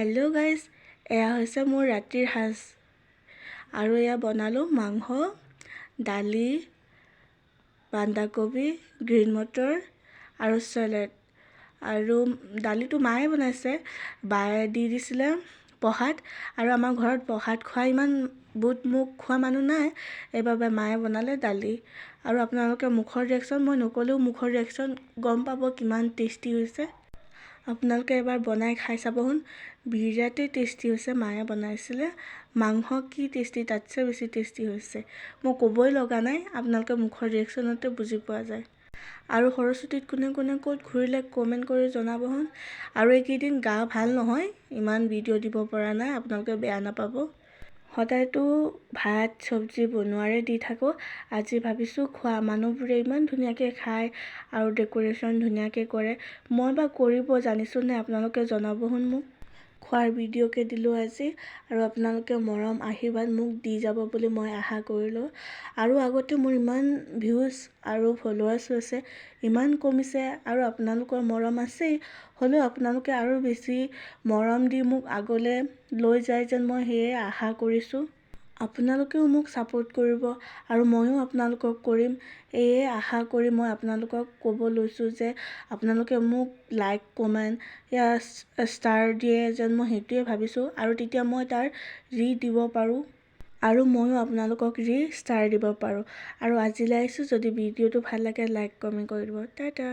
Hello' guys, এয়া হৈছে মোৰ ৰাতিৰ সাজ আৰু এয়া বনালোঁ মাংস, দালি, বন্ধাকবি, গ্ৰীণ মটৰ আৰু চেলাড। আৰু দালিটো মায়ে বনাইছে, বায়ে দি দিছিলে প্ৰসাদ। আৰু আমাৰ ঘৰত প্ৰসাদ খোৱা ইমান বুট মুখ খোৱা মানুহ নাই, এইবাবে মায়ে বনালে দালি। আৰু আপোনালোকে মুখৰ ৰিয়েকশ্যন মই নক'লেও মুখৰ ৰিয়েকশ্যন গম পাব কিমান টেষ্টি হৈছে। আপোনালোকে এবাৰ বনাই খাই চাবচোন, বিৰাটেই টেষ্টি হৈছে। মায়ে বনাইছিলে মাংস, কি টেষ্টি, তাতছে বেছি টেষ্টি হৈছে। মই ক'বই লগা নাই, আপোনালোকে মুখৰ ৰিয়েকশ্যনতে বুজি পোৱা যায়। আৰু সৰস্বতীত কোনে কোনে ক'ত ঘূৰিলে কমেণ্ট কৰি জনাবচোন। আৰু এইকেইদিন গা ভাল নহয়, ইমান ভিডিঅ' দিব পৰা নাই, আপোনালোকে বেয়া নাপাব। সদায়তো ভাত চব্জি বনোৱাৰে দি থাকোঁ, আজি ভাবিছোঁ খোৱা মানুহবোৰে ইমান ধুনীয়াকৈ খায় আৰু ডেক'ৰেশ্যন ধুনীয়াকৈ কৰে, মই বা কৰিব জানিছোঁ নে আপোনালোকে জনাবচোন মোক। খোৱাৰ ভিডিঅ'কে দিলোঁ আজি, আৰু আপোনালোকে মৰম আশীৰ্বাদ মোক দি যাব বুলি মই আশা কৰিলোঁ। আৰু আগতে মোৰ ইমান ভিউজ আৰু ফলোৱাৰ্ছ হৈছে, ইমান কমিছে, আৰু আপোনালোকৰ মৰম আছেই, হ'লেও আপোনালোকে আৰু বেছি মৰম দি মোক আগলৈ লৈ যায় যেন মই সেয়ে আশা কৰিছোঁ। আপোনালোকেও মোক ছাপোৰ্ট কৰিব আৰু ময়ো আপোনালোকক কৰিম, এয়ে আশা কৰি মই আপোনালোকক ক'ব লৈছোঁ যে আপোনালোকে মোক লাইক কমেণ্ট ষ্টাৰ দিয়ে যেন, মই সেইটোৱে ভাবিছোঁ। আৰু তেতিয়া মই তাৰ দিব পাৰোঁ, আৰু ময়ো আপোনালোকক ষ্টাৰ দিব পাৰোঁ। আৰু আজিলৈ আহিছোঁ, যদি ভিডিঅ'টো ভাল লাগে লাইক কমেণ্ট কৰি দিব। টাটা।